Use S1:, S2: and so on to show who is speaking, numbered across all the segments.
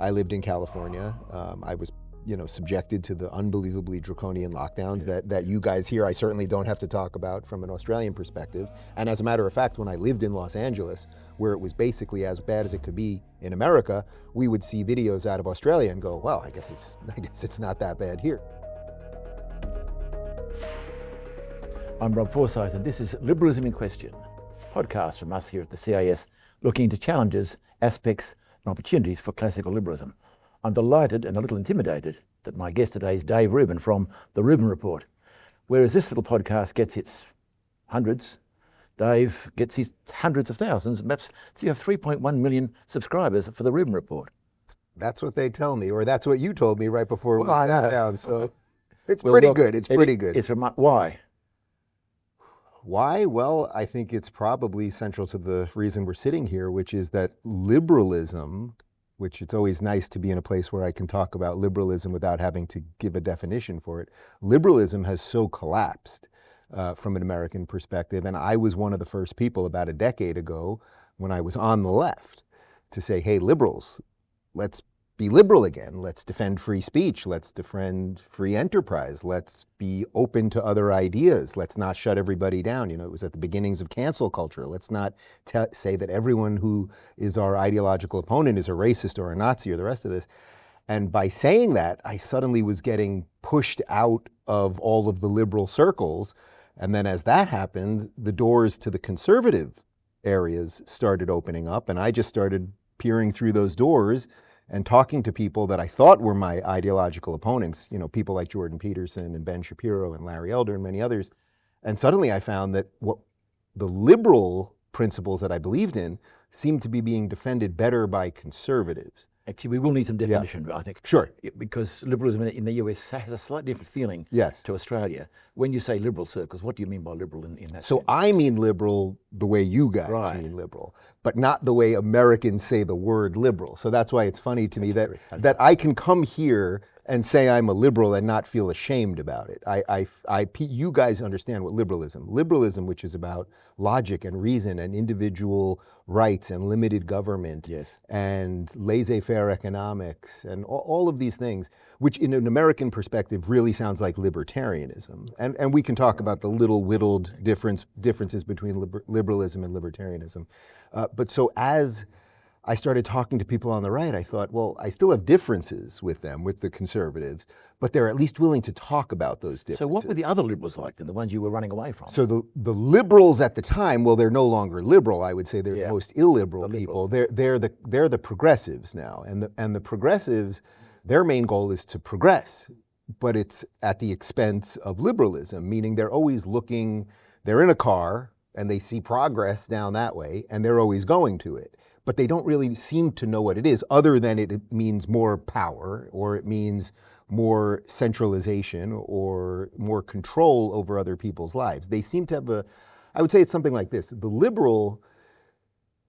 S1: I lived in California. I was subjected to the unbelievably draconian lockdowns that you guys here, I certainly don't have to talk about from an Australian perspective. And as a matter of fact, when I lived in Los Angeles, where it was basically as bad as it could be in America, we would see videos out of Australia and go, well, I guess it's not that bad here.
S2: I'm Rob Forsyth, and this is Liberalism in Question, a podcast from us here at the CIS, looking into challenges, aspects, and opportunities for classical liberalism. I'm delighted and a little intimidated that my guest today is Dave Rubin from the Rubin Report. Whereas this little podcast gets its hundreds, Dave gets his hundreds of thousands. Perhaps you have 3.1 million subscribers for the Rubin Report.
S1: That's what they tell me, or that's what you told me right before we sat down. So it's
S2: Well,
S1: pretty
S2: look,
S1: good. It's pretty good.
S2: Why?
S1: Why? Well, I think it's probably central to the reason we're sitting here, which is that liberalism, which it's always nice to be in a place where I can talk about liberalism without having to give a definition for it. Liberalism has so collapsed from an American perspective, and I was one of the first people about a decade ago when I was on the left to say, hey, liberals, let's be liberal again. Let's defend free speech. Let's defend free enterprise. Let's be open to other ideas. Let's not shut everybody down. It was at the beginnings of cancel culture. Let's not say that everyone who is our ideological opponent is a racist or a Nazi or the rest of this. And by saying that, I suddenly was getting pushed out of all of the liberal circles. And then as that happened, the doors to the conservative areas started opening up. And I just started peering through those doors and talking to people that I thought were my ideological opponents, people like Jordan Peterson and Ben Shapiro and Larry Elder and many others. And suddenly I found that what the liberal principles that I believed in seemed to be being defended better by conservatives.
S2: Actually, we will need some definition, I think.
S1: Sure.
S2: Because liberalism in the US has a slightly different feeling to Australia. When you say liberal circles, what do you mean by liberal in that
S1: So
S2: sense?
S1: I mean liberal the way you guys mean liberal, but not the way Americans say the word liberal. So that's why it's funny to me that I can come here and say I'm a liberal and not feel ashamed about it. You guys understand what liberalism, which is about logic and reason and individual rights and limited government and laissez-faire economics and all of these things, which in an American perspective really sounds like libertarianism. And we can talk about the little whittled differences between liberalism and libertarianism. But so as I started talking to people on the right, I thought, well, I still have differences with them, with the conservatives, but they're at least willing to talk about those differences.
S2: So what were the other liberals like then, the ones you were running away from?
S1: So the liberals at the time, well, they're no longer liberal. I would say they're the most illiberal people. They're the progressives now. And the progressives, their main goal is to progress, but it's at the expense of liberalism, meaning they're always looking, they're in a car and they see progress down that way and they're always going to it. But they don't really seem to know what it is, other than it means more power, or it means more centralization, or more control over other people's lives. They seem to have I would say it's something like this. The liberal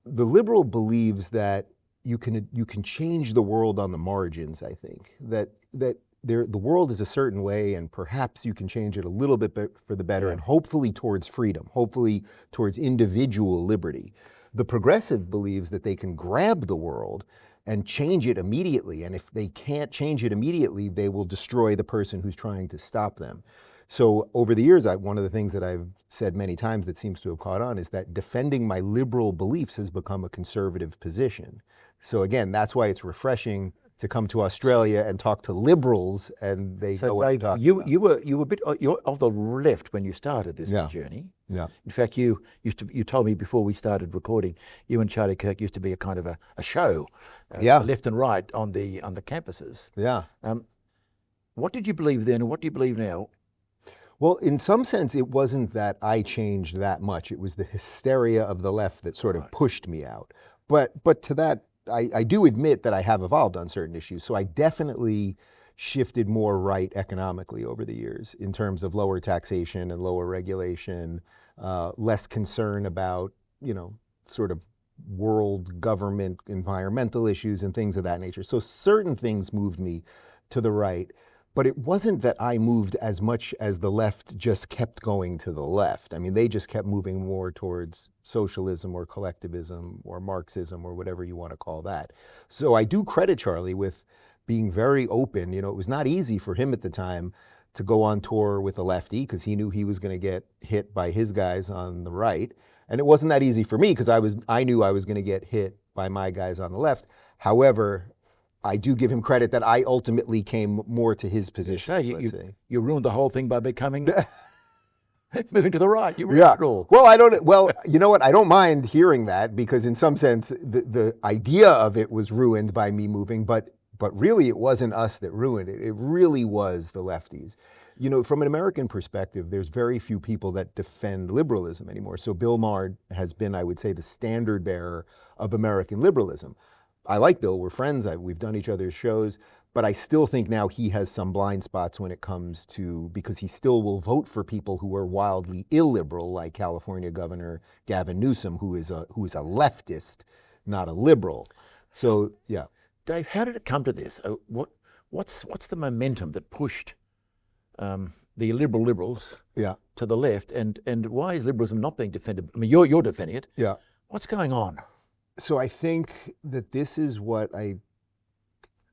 S1: believes that you can change the world on the margins, I think. That the world is a certain way, and perhaps you can change it a little bit for the better, and hopefully towards freedom, hopefully towards individual liberty. The progressive believes that they can grab the world and change it immediately. And if they can't change it immediately, they will destroy the person who's trying to stop them. So over the years, one of the things that I've said many times that seems to have caught on is that defending my liberal beliefs has become a conservative position. So again, that's why it's refreshing to come to Australia and talk to liberals, and they go and talk.
S2: You were a bit of the left when you started this journey.
S1: Yeah.
S2: In fact, you told me before we started recording, you and Charlie Kirk used to be a kind of a show, left and right on the campuses.
S1: Yeah.
S2: What did you believe then, and what do you believe now?
S1: Well, in some sense, it wasn't that I changed that much. It was the hysteria of the left that sort of pushed me out. But to that, I do admit that I have evolved on certain issues. So I definitely shifted more right economically over the years in terms of lower taxation and lower regulation, less concern about, sort of world government, environmental issues and things of that nature. So certain things moved me to the right. But it wasn't that I moved as much as the left just kept going to the left. I mean, they just kept moving more towards socialism or collectivism or Marxism or whatever you want to call that. So I do credit Charlie with being very open. You know, it was not easy for him at the time to go on tour with a lefty because he knew he was going to get hit by his guys on the right. And it wasn't that easy for me because I knew I was going to get hit by my guys on the left. However, I do give him credit that I ultimately came more to his position.
S2: You ruined the whole thing by becoming moving to the right. You ruined it all.
S1: Well, you know what? I don't mind hearing that because in some sense the idea of it was ruined by me moving, but really it wasn't us that ruined it. It really was the lefties. You know, from an American perspective, there's very few people that defend liberalism anymore. So Bill Maher has been, I would say, the standard bearer of American liberalism. I like Bill, we're friends, we've done each other's shows, but I still think now he has some blind spots when it comes to, because he still will vote for people who are wildly illiberal, like California Governor Gavin Newsom, who is a leftist, not a liberal. So, yeah.
S2: Dave, how did it come to this? What's the momentum that pushed the liberals to the left, and why is liberalism not being defended? I mean, you're defending it.
S1: Yeah.
S2: What's going on?
S1: So I think that this is what I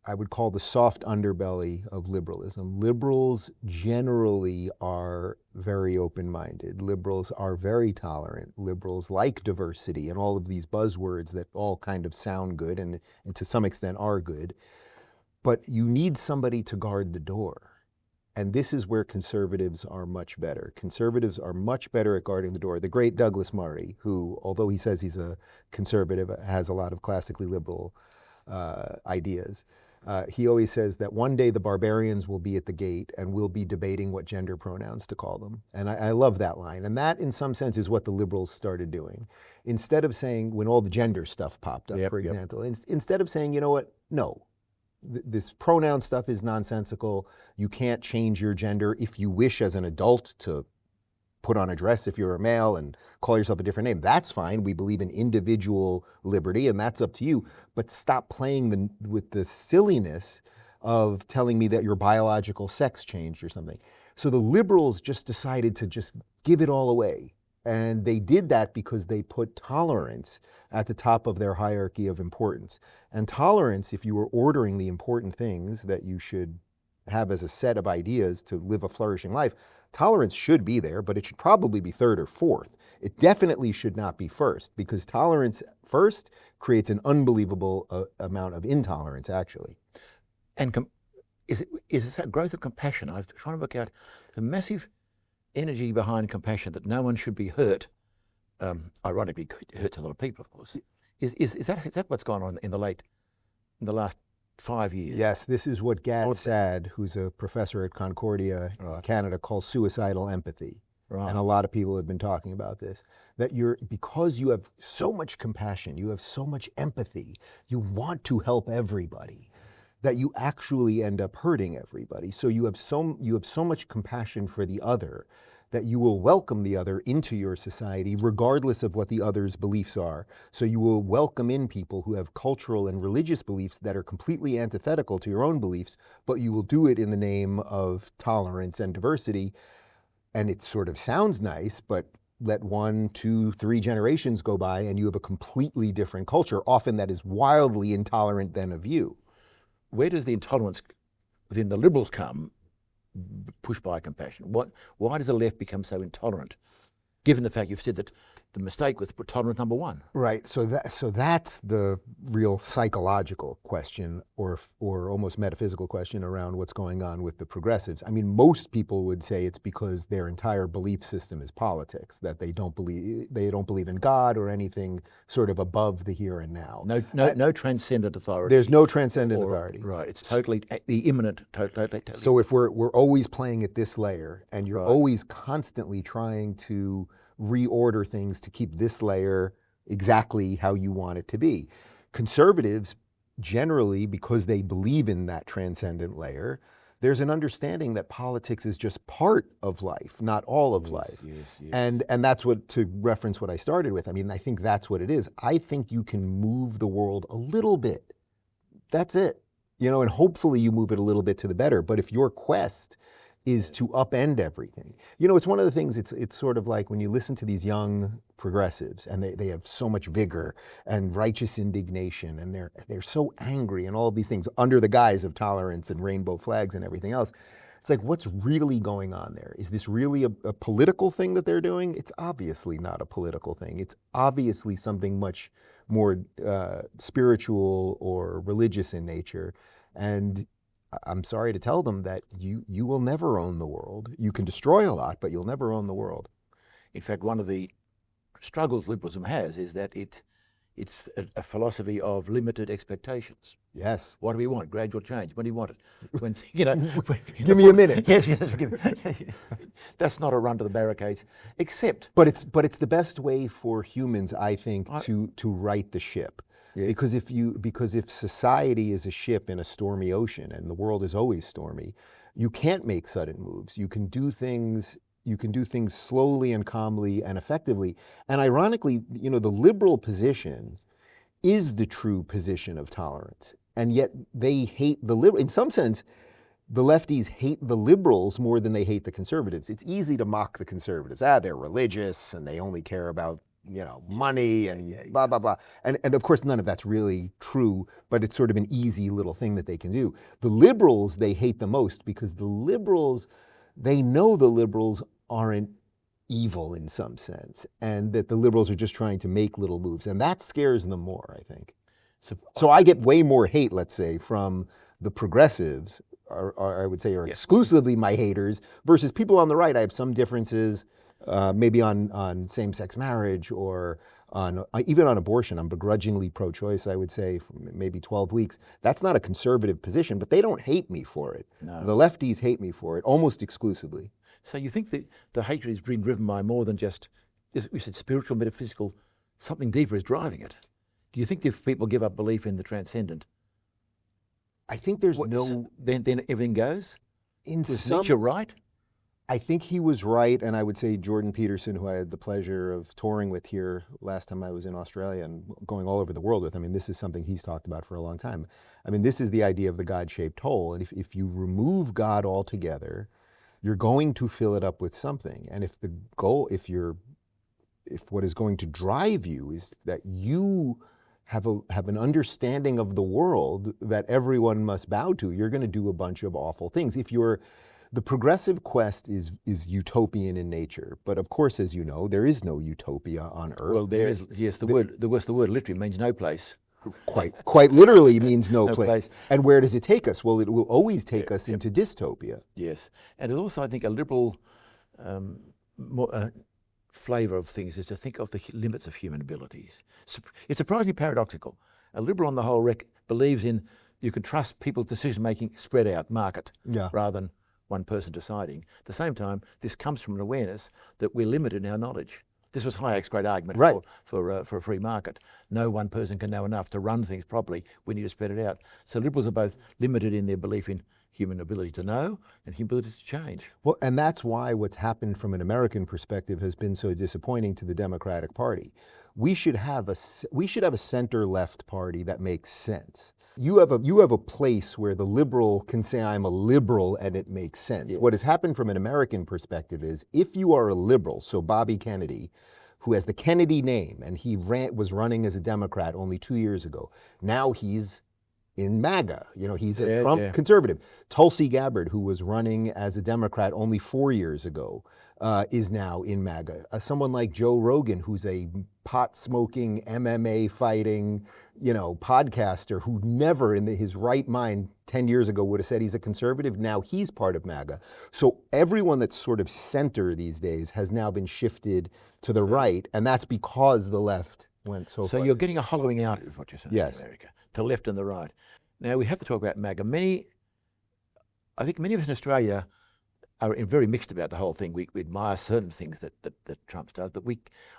S1: would call the soft underbelly of liberalism. Liberals generally are very open-minded. Liberals are very tolerant. Liberals like diversity and all of these buzzwords that all kind of sound good and to some extent are good. But you need somebody to guard the door. And this is where conservatives are much better. Conservatives are much better at guarding the door. The great Douglas Murray, who, although he says he's a conservative, has a lot of classically liberal ideas. He always says that one day the barbarians will be at the gate and we'll be debating what gender pronouns to call them. And I love that line. And that, in some sense, is what the liberals started doing. Instead of saying, when all the gender stuff popped up, for example, instead of saying, you know what, no. This pronoun stuff is nonsensical. You can't change your gender if you wish as an adult to put on a dress if you're a male and call yourself a different name. That's fine. We believe in individual liberty and that's up to you. But stop playing with the silliness of telling me that your biological sex changed or something. So the liberals just decided to just give it all away. And they did that because they put tolerance at the top of their hierarchy of importance. And tolerance, if you were ordering the important things that you should have as a set of ideas to live a flourishing life, tolerance should be there, but it should probably be third or fourth. It definitely should not be first, because tolerance first creates an unbelievable amount of intolerance, actually.
S2: And is it that growth of compassion? I'm trying to work out the massive energy behind compassion that no one should be hurt. Ironically, it hurts a lot of people, of course. Is that what's gone on in the last 5 years?
S1: Yes, this is what Gat Sad, who's a professor at Concordia, Canada, calls suicidal empathy. Right. And a lot of people have been talking about this, that because you have so much compassion, you have so much empathy, you want to help everybody, that you actually end up hurting everybody. So you have so much compassion for the other that you will welcome the other into your society regardless of what the other's beliefs are. So you will welcome in people who have cultural and religious beliefs that are completely antithetical to your own beliefs, but you will do it in the name of tolerance and diversity. And it sort of sounds nice, but let 1, 2, 3 generations go by and you have a completely different culture, often that is wildly intolerant then of you.
S2: Where does the intolerance within the liberals come, pushed by compassion? Why does the left become so intolerant, given the fact you've said that the mistake was tolerance number one?
S1: Right. So that's the real psychological question, or almost metaphysical question around what's going on with the progressives. I mean, most people would say it's because their entire belief system is politics, that they don't believe in God or anything sort of above the here and now.
S2: No transcendent authority.
S1: There's no transcendent authority.
S2: Right. It's totally the immanent. Totally.
S1: So if we're always playing at this layer, and you're always constantly trying to reorder things to keep this layer exactly how you want it to be. Conservatives, generally, because they believe in that transcendent layer, there's an understanding that politics is just part of life, not all of life. Yes. And that's what, to reference what I started with, I mean, I think that's what it is. I think you can move the world a little bit. That's it. and hopefully you move it a little bit to the better. But if your quest is to upend everything, it's one of the things, it's sort of like when you listen to these young progressives and they have so much vigor and righteous indignation and they're so angry and all of these things under the guise of tolerance and rainbow flags and everything else. It's like, what's really going on there? Is this really a political thing that they're doing? It's obviously not a political thing. It's obviously something much more spiritual or religious in nature. And I'm sorry to tell them that you will never own the world. You can destroy a lot, but you'll never own the world.
S2: In fact, one of the struggles liberalism has is that it's a philosophy of limited expectations.
S1: Yes.
S2: What do we want? Gradual change. When do you want it? When
S1: Give me a minute.
S2: Yes. That's not a run to the barricades, except.
S1: But it's the best way for humans, I think, to right the ship. Yes. Because if society is a ship in a stormy ocean, and the world is always stormy, you can't make sudden moves. You can do things slowly and calmly and effectively. And ironically, the liberal position is the true position of tolerance. And yet they hate the liberal. In some sense, the lefties hate the liberals more than they hate the conservatives. It's easy to mock the conservatives. They're religious and they only care about money and blah, blah, blah. And of course, none of that's really true, but it's sort of an easy little thing that they can do. The liberals, they hate the most because they know the liberals aren't evil in some sense, and that the liberals are just trying to make little moves. And that scares them more, I think. So I get way more hate, let's say, from the progressives, or I would say are exclusively my haters, versus people on the right. I have some differences, maybe on same-sex marriage or even on abortion. I'm begrudgingly pro-choice, I would say, for maybe 12 weeks. That's not a conservative position, but they don't hate me for it. No. The lefties hate me for it, almost exclusively.
S2: So you think that the hatred is being driven by more than just, we said spiritual, metaphysical, something deeper is driving it? Do you think if people give up belief in the transcendent,
S1: I think there's
S2: then everything goes? Was Nietzsche right?
S1: I think he was right, and I would say Jordan Peterson, who I had the pleasure of touring with here last time I was in Australia and going all over the world with. I mean, this is something he's talked about for a long time. I mean, this is the idea of the God-shaped hole, and if you remove God altogether, you're going to fill it up with something. And if what is going to drive you is that you have an understanding of the world that everyone must bow to, you're going to do a bunch of awful things. The progressive quest is utopian in nature, but of course, as you know, there is no utopia on Earth.
S2: Well, the word literally means no place.
S1: Quite literally means no place. And where does it take us? Well, it will always take us into dystopia.
S2: Yes, and it also, I think, a liberal flavour of things is to think of the limits of human abilities. It's surprisingly paradoxical. A liberal, on the whole, believes in you can trust people's decision-making spread out, market, rather than one person deciding. At the same time, this comes from an awareness that we're limited in our knowledge. This was Hayek's great argument for a free market. No one person can know enough to run things properly. We need to spread it out. So liberals are both limited in their belief in human ability to know and human ability to change.
S1: Well, and that's why what's happened from an American perspective has been so disappointing to the Democratic Party. We should have a center-left party that makes sense. You have a place where the liberal can say, I'm a liberal, and it makes sense. Yeah. What has happened from an American perspective is, if you are a liberal, so Bobby Kennedy, who has the Kennedy name, and he was running as a Democrat only 2 years ago, now he's in MAGA. He's a Trump conservative. Tulsi Gabbard, who was running as a Democrat only 4 years ago, is now in MAGA. Someone like Joe Rogan, who's a pot-smoking, MMA fighting, podcaster who never in his right mind 10 years ago would have said he's a conservative. Now he's part of MAGA. So everyone that's sort of center these days has now been shifted to the right, and that's because the left went so far.
S2: So you're getting a hollowing out of what you're saying in America, to the left and the right. Now we have to talk about MAGA. I think many of us in Australia are very mixed about the whole thing. We admire certain things that Trump does, but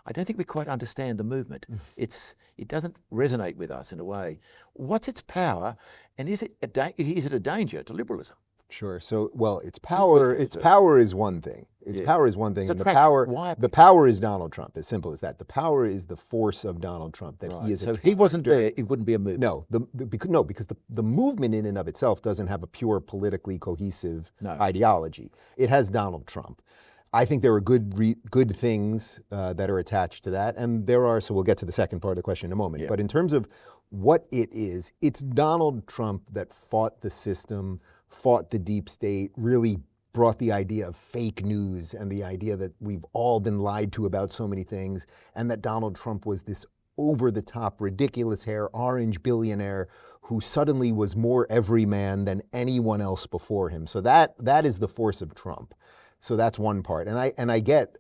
S2: I don't think we quite understand the movement. It doesn't resonate with us in a way. What's its power, and is it a danger to liberalism?
S1: Sure. So, well, its power. Its power is one thing. Its power is one thing, and the power is Donald Trump. As simple as that. The power is the force of Donald Trump. That he is.
S2: So if he wasn't there, it wouldn't be a movement.
S1: No, because the movement in and of itself doesn't have a pure politically cohesive ideology. It has Donald Trump. I think there are good things that are attached to that, and there are. So we'll get to the second part of the question in a moment. But in terms of what it is, it's Donald Trump that fought the system, fought the deep state, really brought the idea of fake news and the idea that we've all been lied to about so many things, and that Donald Trump was this over-the-top, ridiculous hair, orange billionaire who suddenly was more everyman than anyone else before him. So that is the force of Trump. So that's one part, and I get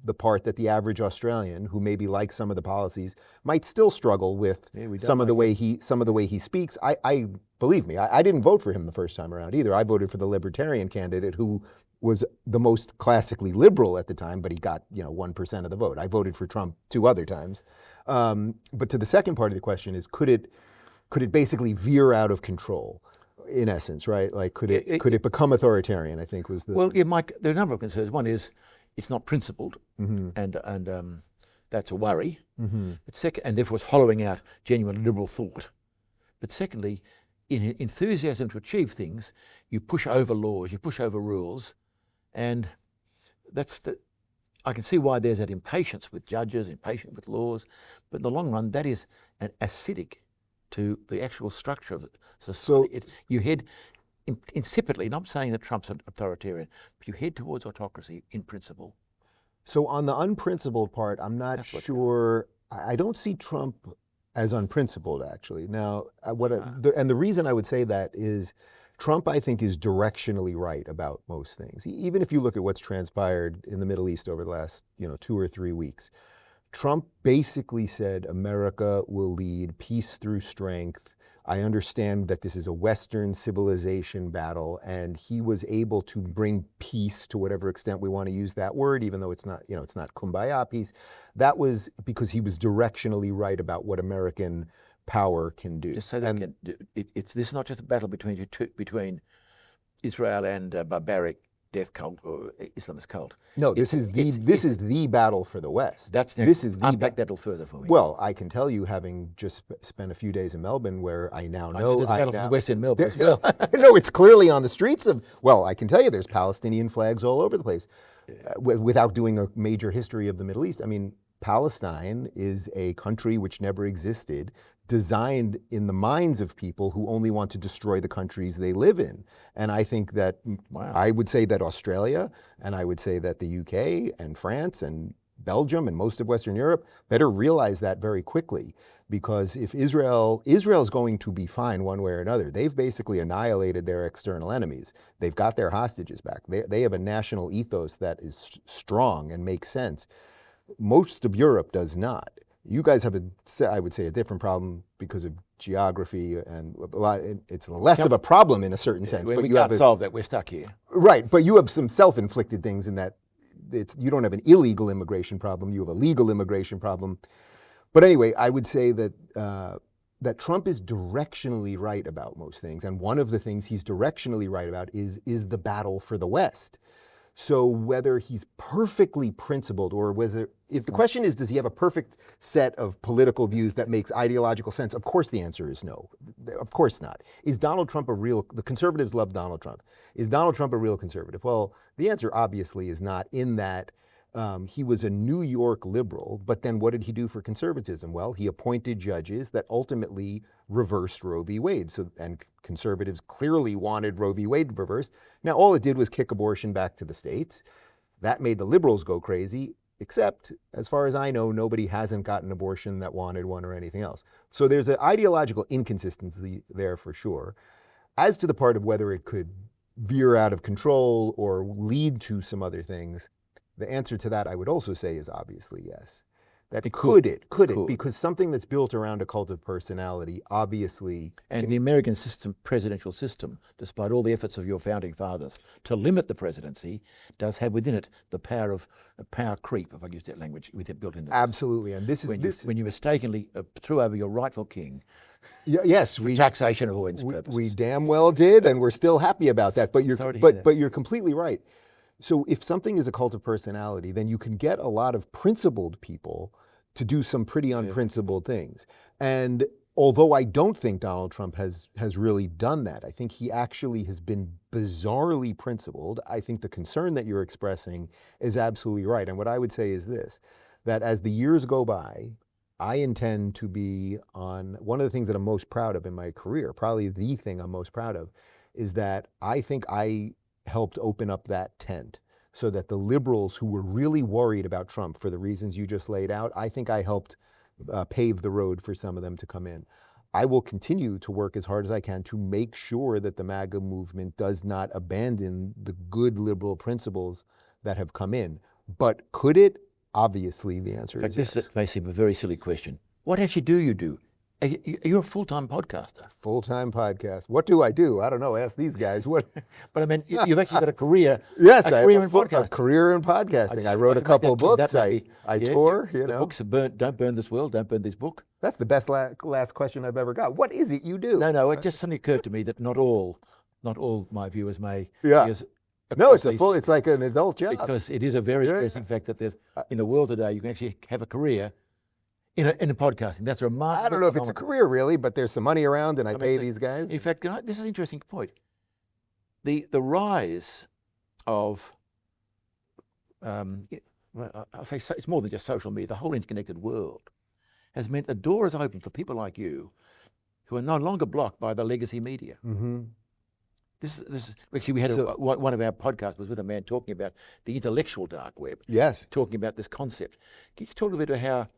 S1: the part that the average Australian, who maybe likes some of the policies, might still struggle with some of the way he speaks. I believe me, I didn't vote for him the first time around either. I voted for the Libertarian candidate, who was the most classically liberal at the time, but he got 1% of the vote. I voted for Trump 2 other times. But to the second part of the question is, could it basically veer out of control? In essence, right? Like, could it become authoritarian? I think was the.
S2: Well, there are a number of concerns. One is it's not principled, and that's a worry. But and therefore it's hollowing out genuine liberal thought. But secondly, in enthusiasm to achieve things, you push over laws, you push over rules, and I can see why there's that impatience with judges, impatience with laws, but in the long run, that is an acidic to the actual structure of society. So you head insipidly, not saying that Trump's an authoritarian, but you head towards autocracy in principle.
S1: So on the unprincipled part, I'm not sure. I don't see Trump as unprincipled, actually. Now, and the reason I would say that is Trump, I think, is directionally right about most things. Even if you look at what's transpired in the Middle East over the last 2 or 3 weeks, Trump basically said America will lead peace through strength. I understand that this is a Western civilization battle, and he was able to bring peace, to whatever extent we want to use that word, even though it's not kumbaya peace. That was because he was directionally right about what American power can do.
S2: Just so that this is not just a battle between Israel and a barbaric death cult or Islamist cult.
S1: No, this is the battle for the West.
S2: Unpack that a little further for me.
S1: Well, I can tell you, having just spent a few days in Melbourne, where I now know
S2: there's a battle for the West in Melbourne.
S1: No, it's clearly on the streets of. Well, I can tell you, there's Palestinian flags all over the place. Without doing a major history of the Middle East, I mean, Palestine is a country which never existed, designed in the minds of people who only want to destroy the countries they live in. And I think that I would say that Australia, and I would say that the UK and France and Belgium and most of Western Europe better realize that very quickly, because if Israel's going to be fine one way or another. They've basically annihilated their external enemies. They've got their hostages back. They have a national ethos that is strong and makes sense. Most of Europe does not. You guys have I would say, a different problem because of geography, and it's less of a problem in a certain sense.
S2: But we can't solve that. We're stuck here.
S1: Right, but you have some self-inflicted things in that you don't have an illegal immigration problem. You have a legal immigration problem. But anyway, I would say that that Trump is directionally right about most things, and one of the things he's directionally right about is the battle for the West. So whether he's perfectly principled, or if the question is, does he have a perfect set of political views that makes ideological sense? Of course the answer is no. Of course not. Is Donald Trump the conservatives love Donald Trump. Is Donald Trump a real conservative? Well, the answer obviously is not, in that he was a New York liberal, but then what did he do for conservatism? Well, he appointed judges that ultimately reversed Roe v. Wade. And conservatives clearly wanted Roe v. Wade reversed. Now, all it did was kick abortion back to the states. That made the liberals go crazy, except, as far as I know, nobody hasn't gotten an abortion that wanted one or anything else. So there's an ideological inconsistency there for sure. As to the part of whether it could veer out of control or lead to some other things, the answer to that, I would also say, is obviously yes. That
S2: It
S1: could
S2: could.
S1: it? Because something that's built around a cult of personality, obviously.
S2: And the American system, presidential system, despite all the efforts of your founding fathers to limit the presidency, does have within it the power of power creep, if I use that language, with it built in it.
S1: Absolutely, and this is
S2: when you mistakenly threw over your rightful king.
S1: Yes,
S2: for taxation avoidance purposes.
S1: We damn well did, and we're still happy about that. But you're completely right. So if something is a cult of personality, then you can get a lot of principled people to do some pretty unprincipled things. And although I don't think Donald Trump has really done that, I think he actually has been bizarrely principled. I think the concern that you're expressing is absolutely right. And what I would say is this, that as the years go by, I intend to be on one of the things that I'm most proud of in my career, probably the thing I'm most proud of, is that I think I helped open up that tent so that the liberals who were really worried about Trump for the reasons you just laid out, I think I helped pave the road for some of them to come in. I will continue to work as hard as I can to make sure that the MAGA movement does not abandon the good liberal principles that have come in. But could it? Obviously, the answer is yes.
S2: This may seem a very silly question. What actually do you do? You're a full-time podcaster.
S1: Full-time podcast. What do I do? I don't know. Ask these guys. What?
S2: But I mean, you've actually got a career.
S1: Yes,
S2: I have
S1: a career in podcasting. I wrote a couple of books. I tour. You know,
S2: the books are burnt. Don't burn this world. Don't burn this book.
S1: That's the best last question I've ever got. What is it you do?
S2: No. It just suddenly occurred to me that not all my viewers may.
S1: Yeah. No, it's like an adult job.
S2: Because it is a very interesting fact that there's in the world today you can actually have a career in podcasting. That's a remarkable.
S1: I don't know if it's a career really, but there's some money around, and I pay these guys.
S2: In fact, this is an interesting point. The rise of I'll say it's more than just social media. The whole interconnected world has meant a door is open for people like you, who are no longer blocked by the legacy media.
S1: Mm-hmm.
S2: This actually we had one of our podcasts was with a man talking about the intellectual dark web.
S1: Yes.
S2: Talking about this concept. Can you talk a bit about how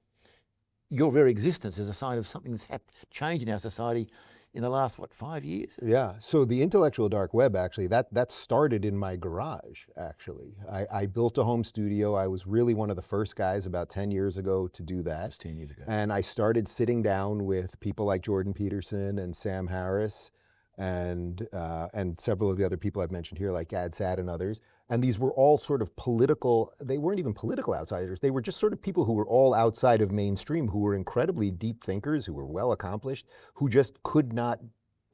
S2: your very existence is a sign of something that's changed in our society in the last, 5 years?
S1: Yeah, so the intellectual dark web, actually, that started in my garage, actually. I built a home studio. I was really one of the first guys about 10 years ago to do that.
S2: Just 10 years ago.
S1: And I started sitting down with people like Jordan Peterson and Sam Harris and several of the other people I've mentioned here, like Gad Saad and others. And these were all sort of political, they weren't even political outsiders. They were just sort of people who were all outside of mainstream, who were incredibly deep thinkers, who were well accomplished, who just could not,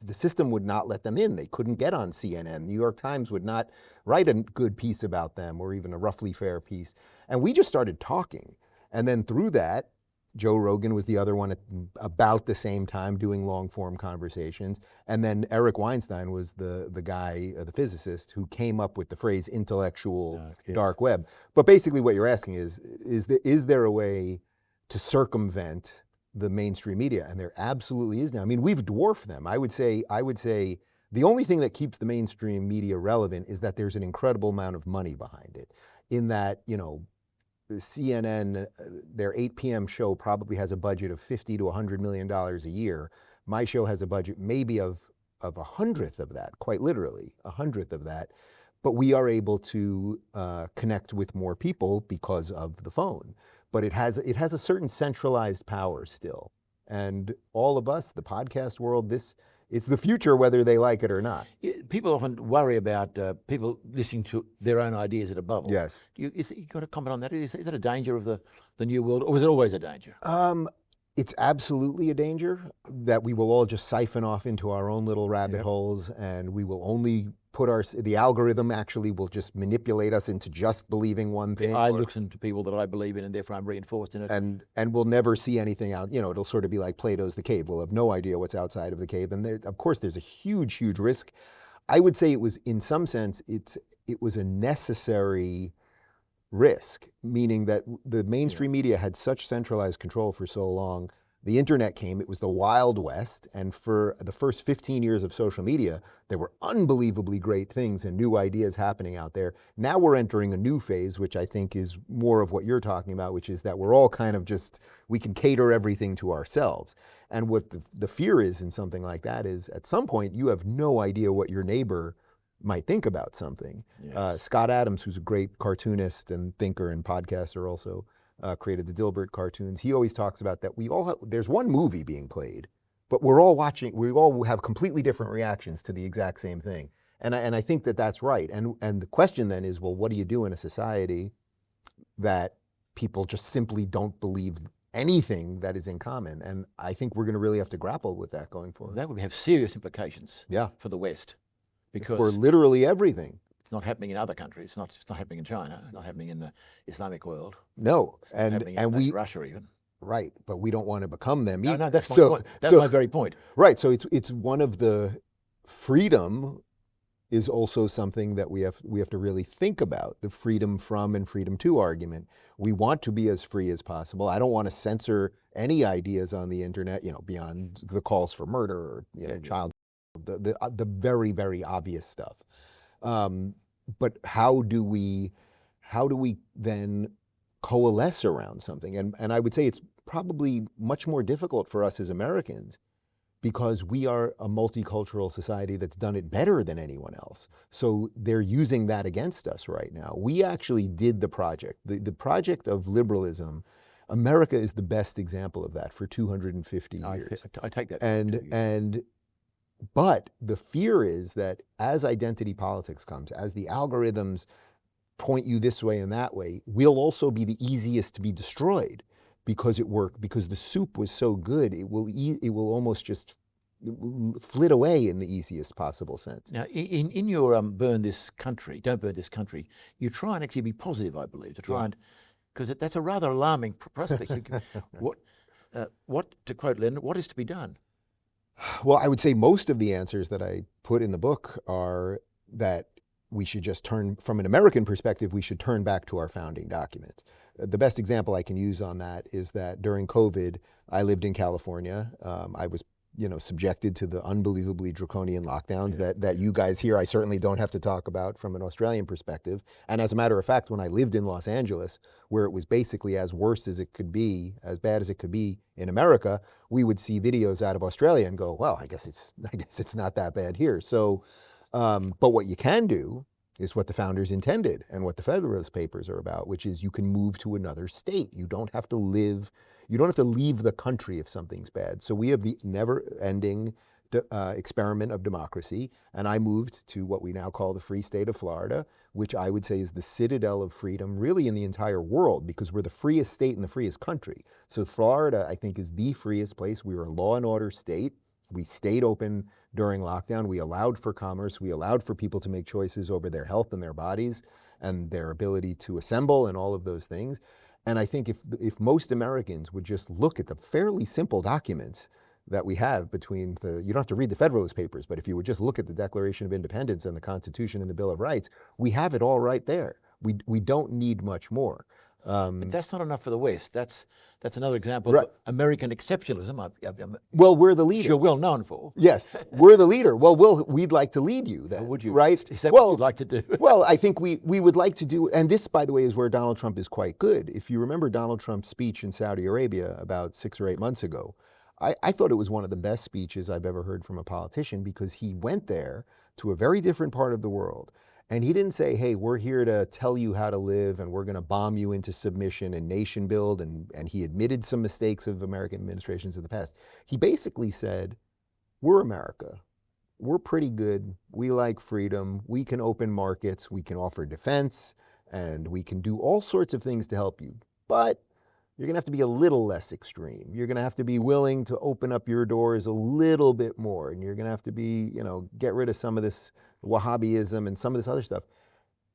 S1: the system would not let them in. They couldn't get on CNN. The New York Times would not write a good piece about them or even a roughly fair piece. And we just started talking. And then through that, Joe Rogan was the other one at about the same time doing long form conversations. And then Eric Weinstein was the guy, the physicist, who came up with the phrase intellectual dark web. But basically what you're asking is there a way to circumvent the mainstream media? And there absolutely is now. I mean, we've dwarfed them. I would say the only thing that keeps the mainstream media relevant is that there's an incredible amount of money behind it. In that, CNN, their 8 p.m. show probably has a budget of $50 to $100 million a year. My show has a budget maybe of a hundredth of that, quite literally, a hundredth of that. But we are able to connect with more people because of the phone. But it has a certain centralized power still. And all of us, the podcast world, it's the future whether they like it or not.
S2: People often worry about people listening to their own ideas in a bubble.
S1: Yes.
S2: You got to comment on that? Is that a danger of the new world, or was it always a danger?
S1: It's absolutely a danger that we will all just siphon off into our own little rabbit holes, and we will only the algorithm actually will just manipulate us into just believing one thing.
S2: I listen to people that I believe in, and therefore I'm reinforced in it.
S1: And we'll never see anything out. It'll sort of be like Plato's The Cave. We'll have no idea what's outside of the cave. And of course, there's a huge, huge risk. I would say it was, in some sense, it was a necessary risk, meaning that the mainstream media had such centralized control for so long. The internet came, it was the Wild West, and for the first 15 years of social media, there were unbelievably great things and new ideas happening out there. Now we're entering a new phase, which I think is more of what you're talking about, which is that we're all kind of we can cater everything to ourselves. And what the fear is in something like that is, at some point, you have no idea what your neighbor might think about something. Yes. Scott Adams, who's a great cartoonist and thinker and podcaster also, created the Dilbert cartoons. He always talks about that there's one movie being played, but we all have completely different reactions to the exact same thing. And I think that that's right. And the question then is, well, what do you do in a society that people just simply don't believe anything that is in common? And I think we're going to really have to grapple with that going forward.
S2: That would have serious implications
S1: Yeah.
S2: for the West, because
S1: For literally everything.
S2: it's not happening in other countries. It's not happening in China. It's not happening in the Islamic world.
S1: No,
S2: It's not happening in Russia even.
S1: right, but we don't want to become them either.
S2: No, that's my point. That's my very point.
S1: Right, so it's one of the freedom is also something that we have to really think about, the freedom from and freedom to argument. We want to be as free as possible. I don't want to censor any ideas on the internet, beyond the calls for murder or child, the very, very obvious stuff. But how do we then coalesce around something? And I would say it's probably much more difficult for us as Americans, because we are a multicultural society that's done it better than anyone else. So they're using that against us right now. We actually did the project. The project of liberalism, America is the best example of that for 250 years.
S2: I take that.
S1: But the fear is that as identity politics comes, as the algorithms point you this way and that way, we'll also be the easiest to be destroyed. Because it worked, because the soup was so good, it will almost just flit away in the easiest possible sense.
S2: Now, in your don't burn this country, you try and actually be positive, I believe, to try and, because that's a rather alarming prospect. What, to quote Lenin, what is to be done?
S1: Well, I would say most of the answers that I put in the book are that we should just turn, from an American perspective, we should turn back to our founding documents. The best example I can use on that is that during COVID, I lived in California. I was, subjected to the unbelievably draconian lockdowns that you guys here, I certainly don't have to talk about from an Australian perspective. And as a matter of fact, when I lived in Los Angeles, where it was basically as worse as it could be, as bad as it could be in America, we would see videos out of Australia and go, well, I guess it's not that bad here. So, but what you can do is what the founders intended and what the Federalist Papers are about, which is you can move to another state. You don't have to leave the country if something's bad. So we have the never-ending experiment of democracy, and I moved to what we now call the Free State of Florida, which I would say is the citadel of freedom really in the entire world, because we're the freest state in the freest country. So Florida, I think, is the freest place. We were a law and order state. We stayed open during lockdown. We allowed for commerce. We allowed for people to make choices over their health and their bodies and their ability to assemble and all of those things. And I think if most Americans would just look at the fairly simple documents that we have between you don't have to read the Federalist Papers, but if you would just look at the Declaration of Independence and the Constitution and the Bill of Rights, we have it all right there. We don't need much more.
S2: But that's not enough for the West. That's another example of American exceptionalism.
S1: Well, we're the leader.
S2: You're well known for.
S1: Yes, we're the leader. Well, we'd like to lead you then.
S2: Would you?
S1: Right?
S2: Is that what you'd like to do?
S1: Well, I think we would like to do, and this, by the way, is where Donald Trump is quite good. If you remember Donald Trump's speech in Saudi Arabia about 6 or 8 months ago, I thought it was one of the best speeches I've ever heard from a politician, because he went there to a very different part of the world. And he didn't say, hey, we're here to tell you how to live and we're going to bomb you into submission and nation build. And he admitted some mistakes of American administrations of the past. He basically said, we're America. We're pretty good. We like freedom. We can open markets. We can offer defense. And we can do all sorts of things to help you. But you're going to have to be a little less extreme. You're going to have to be willing to open up your doors a little bit more. And you're going to have to be, get rid of some of this Wahhabism and some of this other stuff.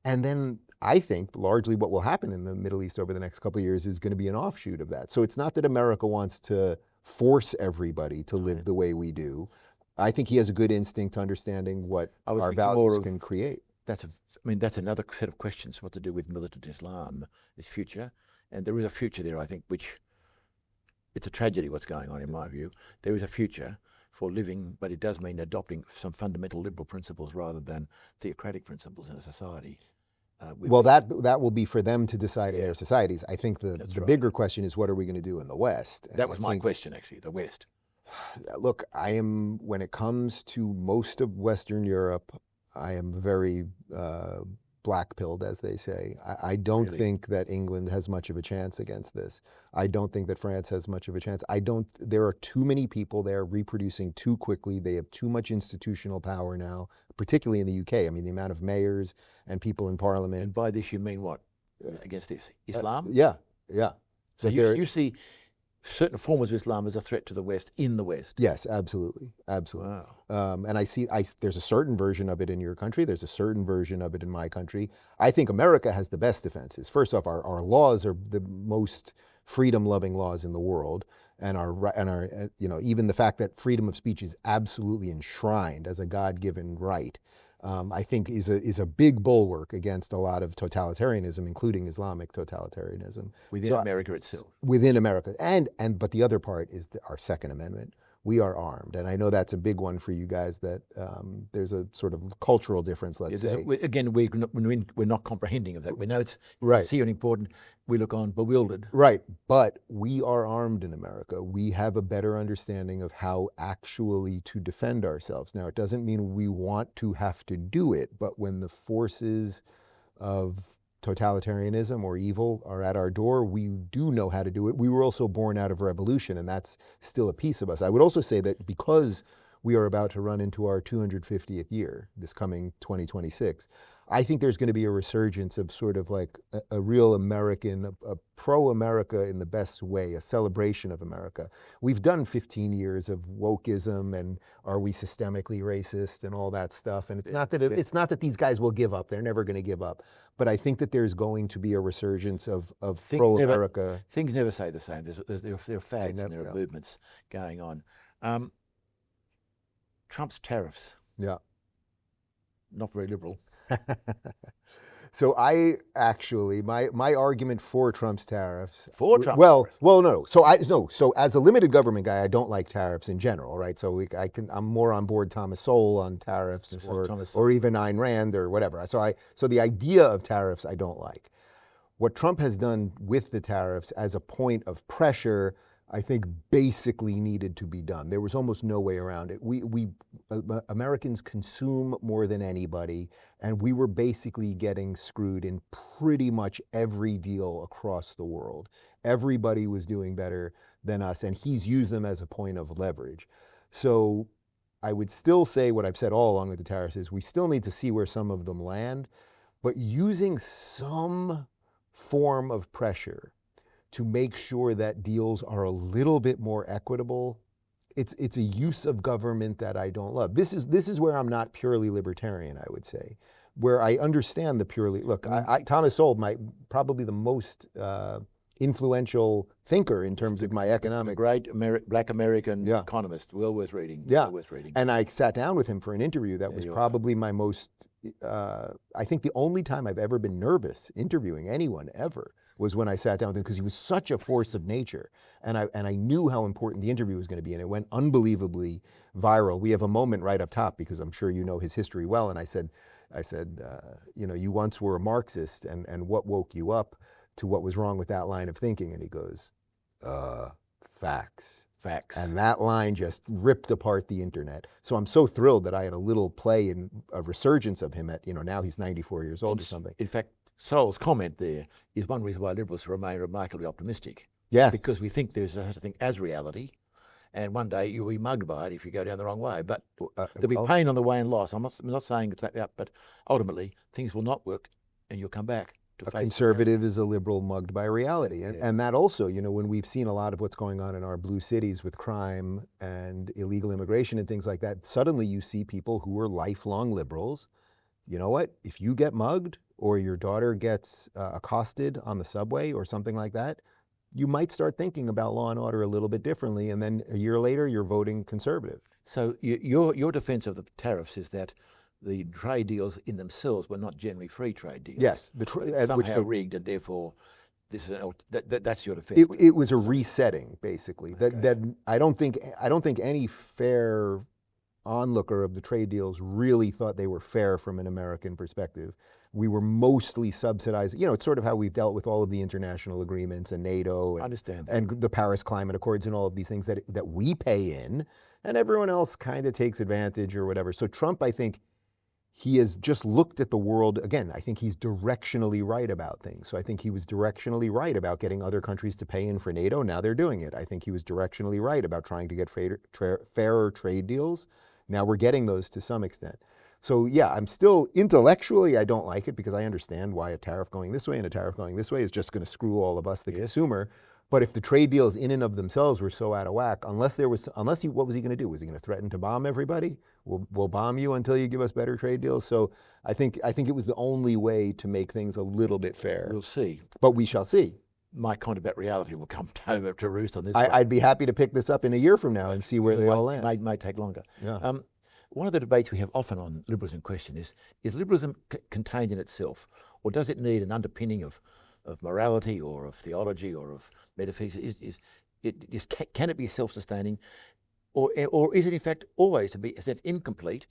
S1: And then I think largely what will happen in the Middle East over the next couple of years is going to be an offshoot of that. So it's not that America wants to force everybody to live the way we do. I think he has a good instinct to understanding what our values can create.
S2: That's another set of questions, what to do with militant Islam, its future. And there is a future there, I think, which it's a tragedy what's going on in my view. There is a future for living, but it does mean adopting some fundamental liberal principles rather than theocratic principles in a society.
S1: Well, that will be for them to decide in their societies. I think the bigger question is, what are we going to do in the West?
S2: That was my question, actually, the West.
S1: Look, when it comes to most of Western Europe, I am very black-pilled, as they say. I don't
S2: Really?
S1: think that England has much of a chance against this. I don't think that France has much of a chance. There are too many people there reproducing too quickly. They have too much institutional power now, particularly in the UK. I mean, the amount of mayors and people in parliament.
S2: And by this you mean what? Against this? Islam?
S1: Yeah, yeah.
S2: So
S1: That
S2: you see certain forms of Islam as a threat to the West in the West?
S1: Yes, absolutely, absolutely.
S2: Wow.
S1: And there's a certain version of it in your country. There's a certain version of it in my country. I think America has the best defenses. First off, our laws are the most freedom-loving laws in the world, and our even the fact that freedom of speech is absolutely enshrined as a God-given right, I think is a big bulwark against a lot of totalitarianism, including Islamic totalitarianism.
S2: Within America itself.
S1: Within America. But the other part is our Second Amendment. We are armed. And I know that's a big one for you guys, that there's a sort of cultural difference, let's say.
S2: Again, we're not comprehending of that. We know it's
S1: right.
S2: serious and important. We look on bewildered.
S1: Right. But we are armed in America. We have a better understanding of how actually to defend ourselves. Now, it doesn't mean we want to have to do it, but when the forces of totalitarianism or evil are at our door, we do know how to do it. We were also born out of revolution, and that's still a piece of us. I would also say that because we are about to run into our 250th year, this coming 2026, I think there's going to be a resurgence of sort of like a real American, a pro-America in the best way, a celebration of America. We've done 15 years of wokeism and are we systemically racist and all that stuff. And it's not that these guys will give up. They're never going to give up. But I think that there's going to be a resurgence of pro-America.
S2: Things never stay the same. There are fads and there are movements going on. Trump's tariffs.
S1: Yeah.
S2: Not very liberal.
S1: So I actually, my argument for Trump's tariffs.
S2: For Trump's
S1: tariffs? Well, no. So as a limited government guy, I don't like tariffs in general, right? So I'm more on board Thomas Sowell on tariffs, or even Ayn Rand or whatever. So the idea of tariffs I don't like. What Trump has done with the tariffs as a point of pressure, I think basically needed to be done. There was almost no way around it. Americans consume more than anybody, and we were basically getting screwed in pretty much every deal across the world. Everybody was doing better than us, and he's used them as a point of leverage. So I would still say what I've said all along with the tariffs is we still need to see where some of them land, but using some form of pressure to make sure that deals are a little bit more equitable, it's a use of government that I don't love. This is where I'm not purely libertarian, I would say, where I understand the purely, look, Thomas Sowell, probably the most influential thinker in terms of my economic.
S2: Great Black American economist, well worth reading.
S1: Yeah,
S2: well worth reading.
S1: And I sat down with him for an interview that was probably my most, I think the only time I've ever been nervous interviewing anyone ever was when I sat down with him, because he was such a force of nature. And I knew how important the interview was going to be, and it went unbelievably viral. We have a moment right up top, because I'm sure you know his history well, and I said, you once were a Marxist, and what woke you up to what was wrong with that line of thinking? And he goes, facts.
S2: Facts.
S1: And that line just ripped apart the internet. So I'm so thrilled that I had a little play in a resurgence of him at, now he's 94 years old or something.
S2: In fact, Sowell's comment there is one reason why liberals remain remarkably optimistic.
S1: Yes.
S2: Because we think there's such a thing as reality, and one day you'll be mugged by it if you go down the wrong way. But there'll be pain on the way and loss. I'm not saying it's that, but ultimately things will not work, and you'll come back to face. A
S1: conservative is a liberal mugged by reality. And that also, when we've seen a lot of what's going on in our blue cities with crime and illegal immigration and things like that, suddenly you see people who are lifelong liberals. You know what? If you get mugged or your daughter gets accosted on the subway or something like that, you might start thinking about law and order a little bit differently, and then a year later you're voting conservative.
S2: So your defense of the tariffs is that the trade deals in themselves were not generally free trade deals.
S1: Yes,
S2: somehow rigged, and therefore this is that's your defense.
S1: It was a resetting, basically.
S2: Okay.
S1: That I don't think any fair onlooker of the trade deals really thought they were fair from an American perspective. We were mostly subsidizing. It's sort of how we've dealt with all of the international agreements and NATO and, and the Paris Climate Accords and all of these things that we pay in, and everyone else kind of takes advantage or whatever. So Trump, I think, he has just looked at the world. Again, I think he's directionally right about things. So I think he was directionally right about getting other countries to pay in for NATO. Now they're doing it. I think he was directionally right about trying to get fairer trade deals. Now we're getting those to some extent. So yeah, I'm still intellectually, I don't like it because I understand why a tariff going this way and a tariff going this way is just going to screw all of us, the consumer. But if the trade deals in and of themselves were so out of whack, what was he going to do? Was he going to threaten to bomb everybody? We'll bomb you until you give us better trade deals. So I think it was the only way to make things a little bit fair.
S2: We'll see.
S1: But we shall see.
S2: My comment about reality will come home to roost on this.
S1: I'd be happy to pick this up in a year from now and see where they all land.
S2: It may take longer.
S1: Yeah.
S2: One of the debates we have often on liberalism in question is liberalism contained in itself, or does it need an underpinning of morality or of theology or of metaphysics? Can it be self-sustaining, or is it in fact always to be incomplete,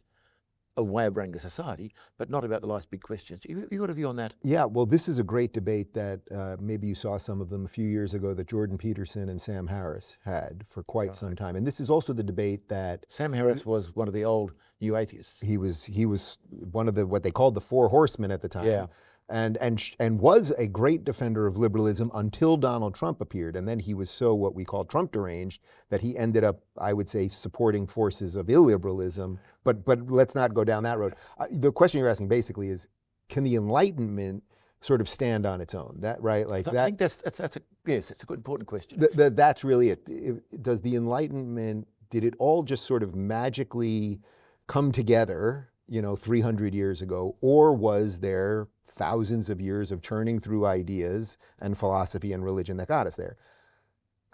S2: a way of running a society, but not about the life's big questions? You got a view on that?
S1: Yeah, well, this is a great debate that maybe you saw some of them a few years ago that Jordan Peterson and Sam Harris had for quite some time. And this is also the debate that
S2: Sam Harris was one of the old new atheists.
S1: He was one of what they called the Four Horsemen at the time.
S2: Yeah.
S1: And was a great defender of liberalism until Donald Trump appeared. And then he was so what we call Trump deranged that he ended up, I would say, supporting forces of illiberalism. But let's not go down that road. The question you're asking basically is, can the Enlightenment sort of stand on its own? That right? Like that.
S2: I think that's a yes, it's a good important question.
S1: That's really it. Does the Enlightenment, did it all just sort of magically come together, 300 years ago, or was there thousands of years of churning through ideas and philosophy and religion that got us there?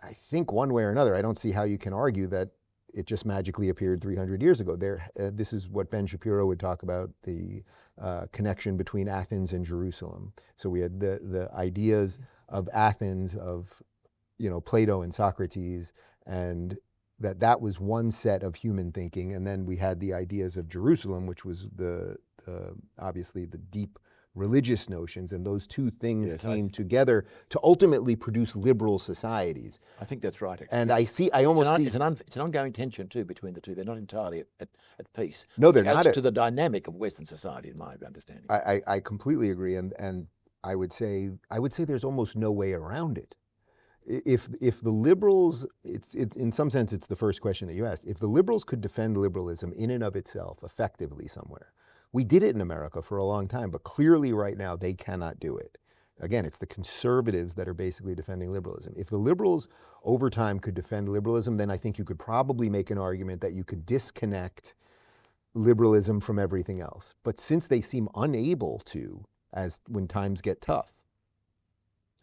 S1: I think one way or another, I don't see how you can argue that it just magically appeared 300 years ago. This is what Ben Shapiro would talk about, the connection between Athens and Jerusalem. So we had the ideas of Athens, of Plato and Socrates, and that was one set of human thinking. And then we had the ideas of Jerusalem, which was obviously the deep religious notions, and those two things came together to ultimately produce liberal societies.
S2: I think that's right. Actually.
S1: And it's
S2: an ongoing tension too between the two. They're not entirely at peace.
S1: No, they're not.
S2: To the dynamic of Western society, in my understanding.
S1: I completely agree, and I would say there's almost no way around it. If the liberals, in some sense, it's the first question that you asked. If the liberals could defend liberalism in and of itself effectively somewhere, we did it in America for a long time, but clearly right now they cannot do it. Again, it's the conservatives that are basically defending liberalism. If the liberals over time could defend liberalism, then I think you could probably make an argument that you could disconnect liberalism from everything else. But since they seem unable to, when times get tough,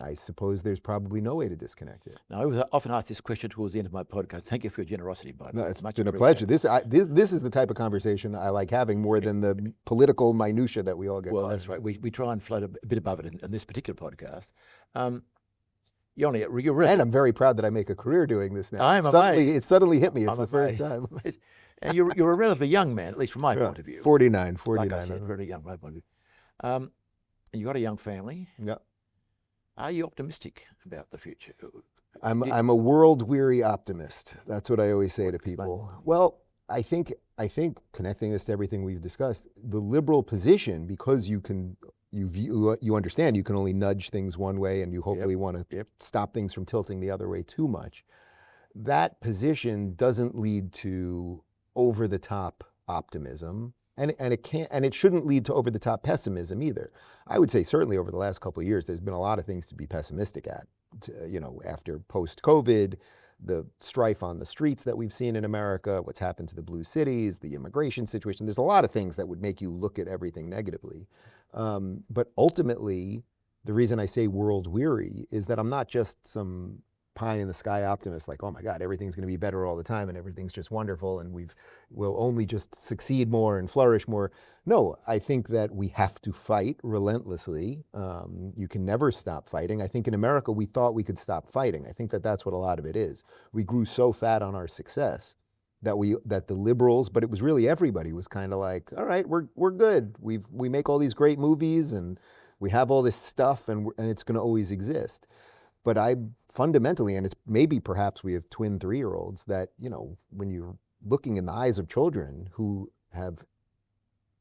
S1: I suppose there's probably no way to disconnect it.
S2: Now, I often ask this question towards the end of my podcast. Thank you for your generosity, by the way.
S1: It's been a pleasure. This is the type of conversation I like having more than the political minutia that we all get.
S2: Well, that's right. We try and float a bit above it in this particular podcast. You're
S1: and I'm very proud that I make a career doing this now.
S2: I'm amazed.
S1: It suddenly hit me. It's the first time.
S2: And you're a relatively young man, at least from my point of view.
S1: 49.
S2: Like I said, very young from my point of view. And you got a young family.
S1: Yeah.
S2: Are you optimistic about the future?
S1: I'm a world-weary optimist. That's what I always say to people. Well, I think connecting this to everything we've discussed, the liberal position, because you understand you can only nudge things one way, and you hopefully want to stop things from tilting the other way too much. That position doesn't lead to over-the-top optimism. And it shouldn't lead to over-the-top pessimism either. I would say certainly over the last couple of years, there's been a lot of things to be pessimistic at. After post-COVID, the strife on the streets that we've seen in America, what's happened to the blue cities, the immigration situation. There's a lot of things that would make you look at everything negatively. But ultimately, the reason I say world weary is that I'm not just some pie-in-the-sky optimist, like, oh my God, everything's going to be better all the time and everything's just wonderful and we'll only just succeed more and flourish more. No, I think that we have to fight relentlessly. You can never stop fighting. I think in America we thought we could stop fighting. I think that that's what a lot of it is. We grew so fat on our success that the liberals, but it was really everybody, was kind of like, all right, we're good. We make all these great movies and we have all this stuff and it's going to always exist. But I fundamentally, and it's maybe perhaps we have twin 3-year-olds, that, when you're looking in the eyes of children who have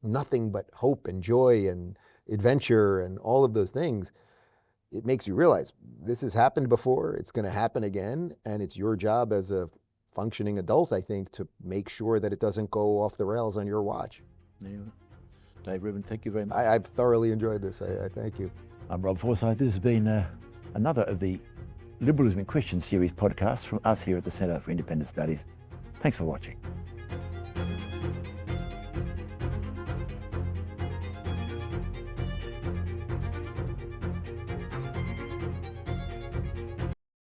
S1: nothing but hope and joy and adventure and all of those things, it makes you realize this has happened before, it's going to happen again, and it's your job as a functioning adult, I think, to make sure that it doesn't go off the rails on your watch.
S2: Yeah. Dave, Rubin, thank you very much.
S1: I've thoroughly enjoyed this. I thank you.
S2: I'm Rob Forsyth. This has been another of the Liberalism in Question series podcasts from us here at the Centre for Independent Studies. Thanks for watching.